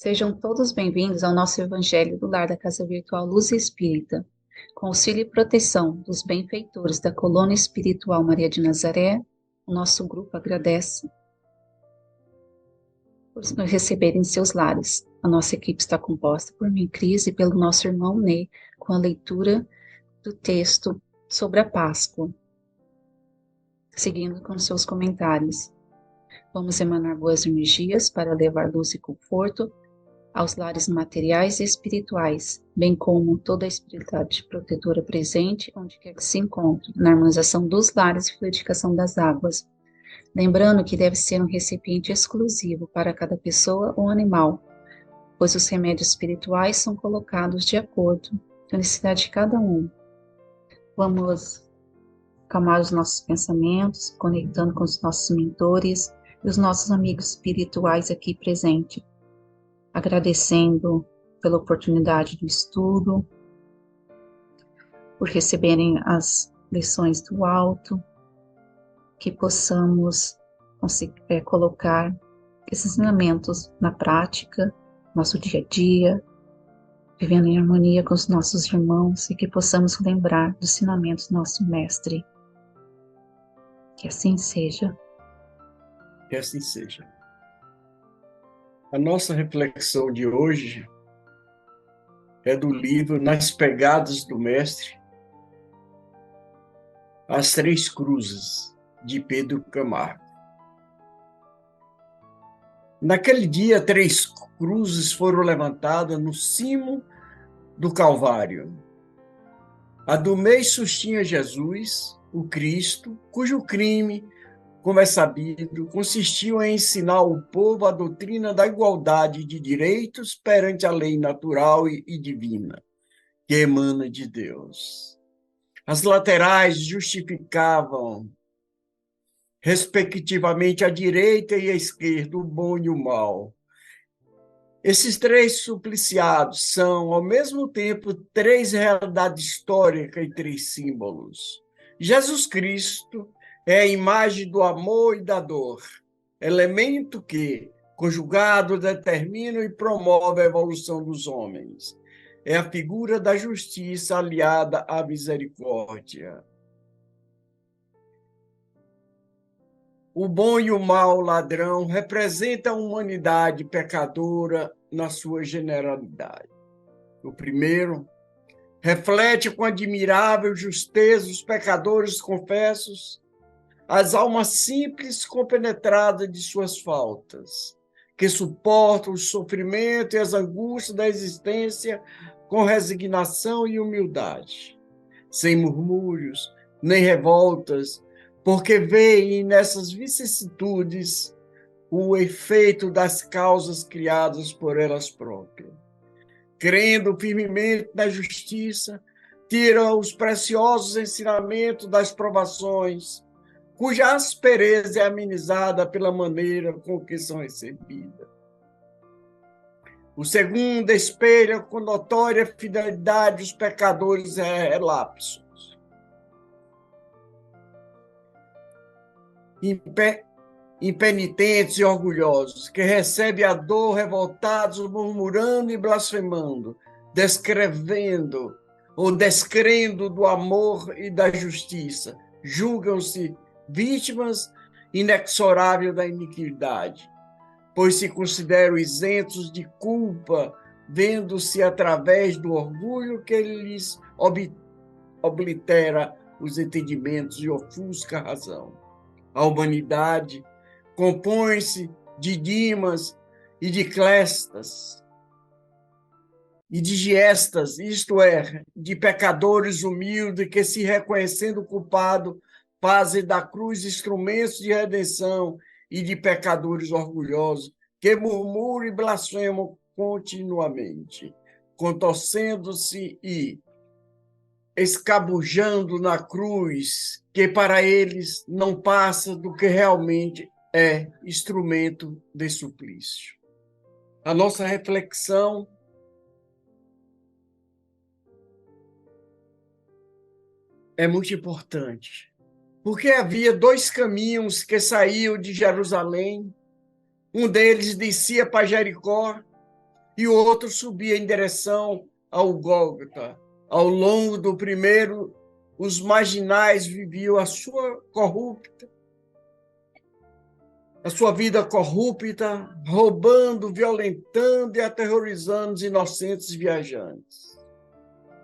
Sejam todos bem-vindos ao nosso Evangelho do Lar da Casa Virtual Luz Espírita. Com auxílio e proteção dos benfeitores da Colônia Espiritual Maria de Nazaré, o nosso grupo agradece por nos receberem em seus lares. A nossa equipe está composta por mim, Cris, e pelo nosso irmão Ney, com a leitura do texto sobre a Páscoa, seguindo com seus comentários. Vamos emanar boas energias para levar luz e conforto aos lares materiais e espirituais, bem como toda a espiritualidade protetora presente, onde quer que se encontre, na harmonização dos lares e fluidificação das águas. Lembrando que deve ser um recipiente exclusivo para cada pessoa ou animal, pois os remédios espirituais são colocados de acordo com a necessidade de cada um. Vamos acalmar os nossos pensamentos, conectando com os nossos mentores e os nossos amigos espirituais aqui presentes, agradecendo pela oportunidade do estudo, por receberem as lições do alto, que possamos colocar esses ensinamentos na prática, nosso dia a dia, vivendo em harmonia com os nossos irmãos e que possamos lembrar dos ensinamentos do nosso Mestre. Que assim seja. Que assim seja. A nossa reflexão de hoje é do livro Nas Pegadas do Mestre, As Três Cruzes, de Pedro Camargo. Naquele dia, 3 cruzes foram levantadas no cimo do Calvário. A do meio sustinha Jesus, o Cristo, cujo crime, como é sabido, consistiu em ensinar ao povo a doutrina da igualdade de direitos perante a lei natural e divina, que emana de Deus. As laterais justificavam, respectivamente, a direita e a esquerda, o bom e o mal. Esses 3 supliciados são, ao mesmo tempo, 3 realidades históricas e 3 símbolos. Jesus Cristo é a imagem do amor e da dor, elemento que, conjugado, determina e promove a evolução dos homens. É a figura da justiça aliada à misericórdia. O bom e o mau ladrão representam a humanidade pecadora na sua generalidade. O primeiro reflete com admirável justeza os pecadores confessos, as almas simples compenetradas de suas faltas, que suportam o sofrimento e as angústias da existência com resignação e humildade, sem murmúrios nem revoltas, porque veem nessas vicissitudes o efeito das causas criadas por elas próprias. Crendo firmemente na justiça, tiram os preciosos ensinamentos das provações, cuja aspereza é amenizada pela maneira com que são recebidas. O segundo espelha com notória fidelidade os pecadores relapsos, impenitentes e orgulhosos, que recebem a dor revoltados, murmurando e blasfemando, descrevendo ou descrendo do amor e da justiça, julgam-se vítimas inexoráveis da iniquidade, pois se consideram isentos de culpa, vendo-se através do orgulho que lhes oblitera os entendimentos e ofusca a razão. A humanidade compõe-se de Dimas e de Clestas e de Giestas, isto é, de pecadores humildes que, se reconhecendo culpado, fazem da cruz instrumentos de redenção, e de pecadores orgulhosos que murmuram e blasfemam continuamente, contorcendo-se e escabujando na cruz, que para eles não passa do que realmente é instrumento de suplício. A nossa reflexão é muito importante, porque havia 2 caminhos que saíam de Jerusalém. Um deles descia para Jericó e o outro subia em direção ao Gólgota. Ao longo do primeiro, os marginais viviam a sua vida corrupta, roubando, violentando e aterrorizando os inocentes viajantes.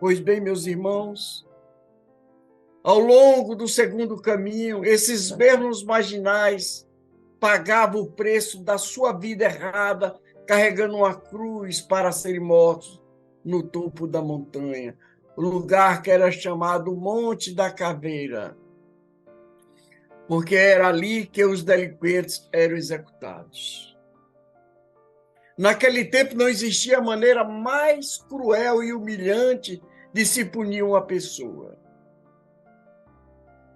Pois bem, meus irmãos, ao longo do segundo caminho, esses mesmos marginais pagavam o preço da sua vida errada, carregando uma cruz para serem mortos no topo da montanha, o lugar que era chamado Monte da Caveira, porque era ali que os delinquentes eram executados. Naquele tempo não existia maneira mais cruel e humilhante de se punir uma pessoa.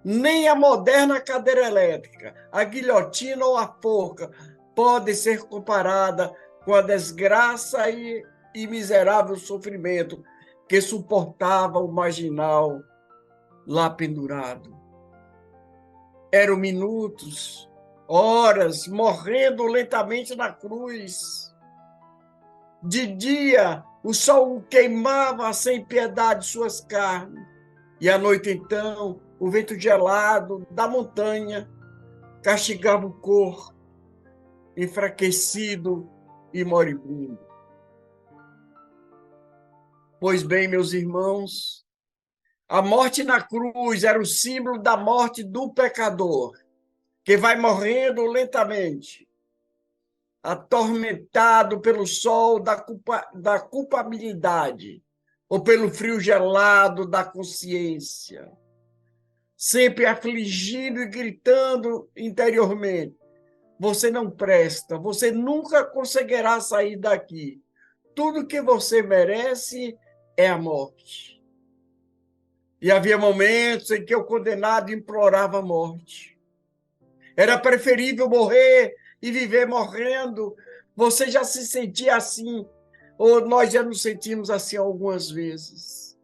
Nem a moderna cadeira elétrica, a guilhotina ou a forca pode ser comparada com a desgraça e miserável sofrimento que suportava o marginal lá pendurado. Eram minutos, horas, morrendo lentamente na cruz. De dia, o sol queimava sem piedade suas carnes, e à noite, então, o vento gelado da montanha castigava o corpo, enfraquecido e moribundo. Pois bem, meus irmãos, a morte na cruz era o símbolo da morte do pecador, que vai morrendo lentamente, atormentado pelo sol da culpabilidade ou pelo frio gelado da consciência, sempre afligido e gritando interiormente: você não presta, você nunca conseguirá sair daqui. Tudo que você merece é a morte. E havia momentos em que o condenado implorava a morte. Era preferível morrer e viver morrendo. Você já se sentia assim, ou nós já nos sentimos assim algumas vezes.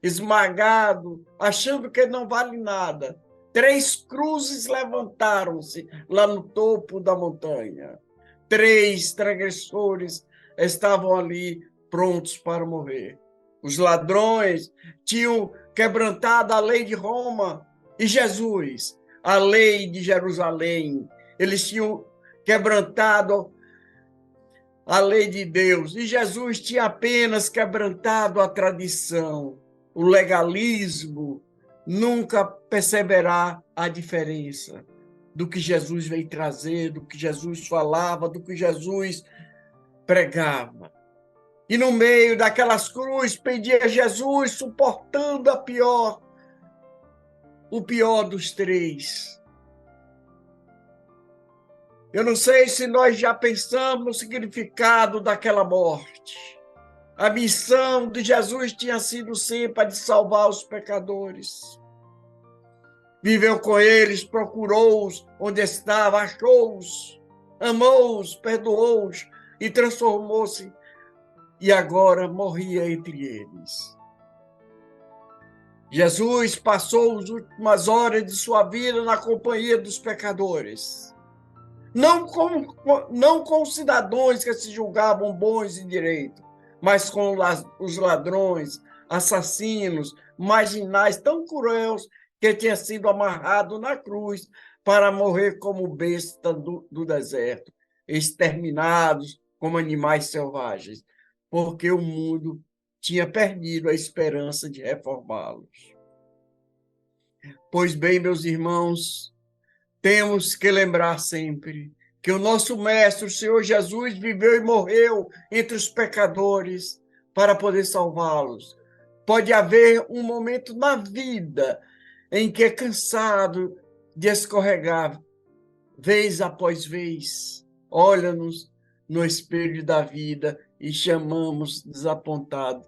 Esmagado, achando que não vale nada. 3 cruzes levantaram-se lá no topo da montanha. 3 transgressores estavam ali prontos para morrer. Os ladrões tinham quebrantado a lei de Roma e Jesus, a lei de Jerusalém. Eles tinham quebrantado a lei de Deus e Jesus tinha apenas quebrantado a tradição. O legalismo nunca perceberá a diferença do que Jesus veio trazer, do que Jesus falava, do que Jesus pregava. E no meio daquelas cruzes pedia Jesus, suportando o pior dos 3. Eu não sei se nós já pensamos no significado daquela morte. A missão de Jesus tinha sido sempre a de salvar os pecadores. Viveu com eles, procurou-os onde estavam, achou-os, amou-os, perdoou-os e transformou-se. E agora morria entre eles. Jesus passou as últimas horas de sua vida na companhia dos pecadores. Não com os cidadãos que se julgavam bons e direitos, mas com os ladrões, assassinos, marginais tão cruéis que tinham sido amarrados na cruz para morrer como besta do deserto, exterminados como animais selvagens, porque o mundo tinha perdido a esperança de reformá-los. Pois bem, meus irmãos, temos que lembrar sempre que o nosso Mestre, o Senhor Jesus, viveu e morreu entre os pecadores para poder salvá-los. Pode haver um momento na vida em que é cansado de escorregar, vez após vez, olha-nos no espelho da vida e chamamos desapontado.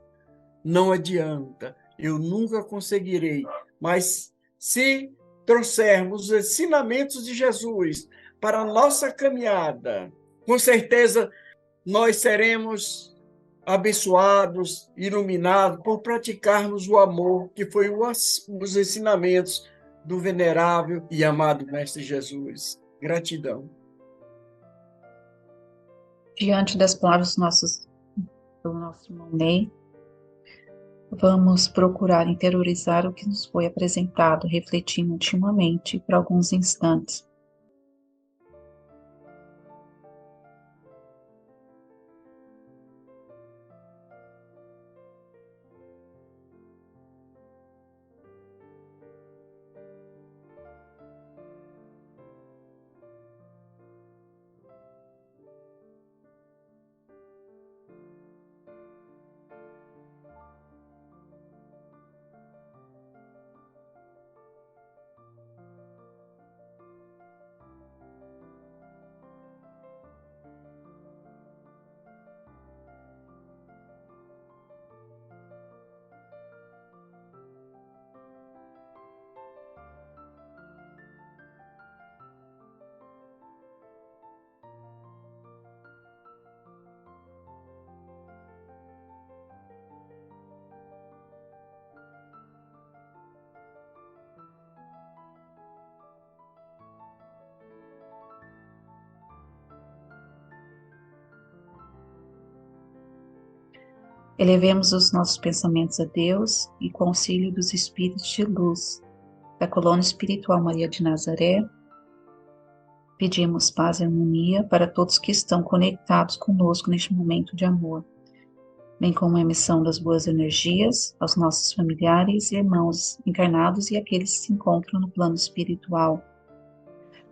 Não adianta, eu nunca conseguirei, mas se trouxermos os ensinamentos de Jesus para a nossa caminhada, com certeza nós seremos abençoados, iluminados por praticarmos o amor, que foi os ensinamentos do venerável e amado Mestre Jesus. Gratidão. Diante das palavras dos nossos pelo nosso irmão Ney, vamos procurar interiorizar o que nos foi apresentado, refletindo intimamente por alguns instantes. Elevemos os nossos pensamentos a Deus e com o auxílio dos Espíritos de luz da colônia espiritual Maria de Nazaré, pedimos paz e harmonia para todos que estão conectados conosco neste momento de amor, bem como a emissão das boas energias aos nossos familiares e irmãos encarnados e aqueles que se encontram no plano espiritual.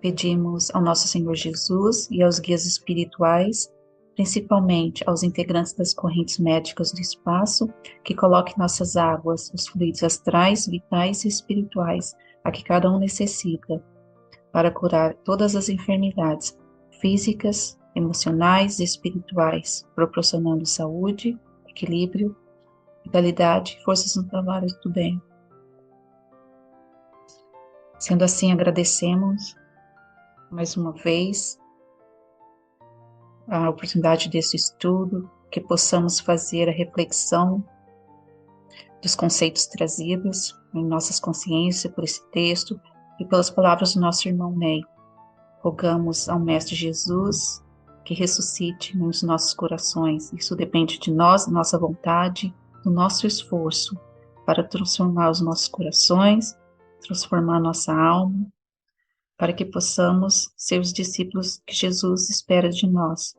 Pedimos ao nosso Senhor Jesus e aos guias espirituais, principalmente aos integrantes das correntes médicas do espaço, que coloquem nossas águas, os fluidos astrais, vitais e espirituais, a que cada um necessita, para curar todas as enfermidades físicas, emocionais e espirituais, proporcionando saúde, equilíbrio, vitalidade e forças no trabalho do bem. Sendo assim, agradecemos mais uma vez a oportunidade desse estudo, que possamos fazer a reflexão dos conceitos trazidos em nossas consciências por esse texto e pelas palavras do nosso irmão Ney. Rogamos ao Mestre Jesus que ressuscite nos nossos corações. Isso depende de nós, nossa vontade, do nosso esforço para transformar os nossos corações, transformar nossa alma, para que possamos ser os discípulos que Jesus espera de nós.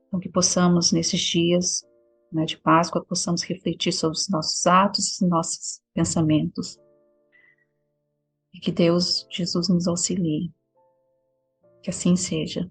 Então, que possamos, nesses dias de Páscoa, possamos refletir sobre os nossos atos e nossos pensamentos. E que Deus, Jesus, nos auxilie. Que assim seja.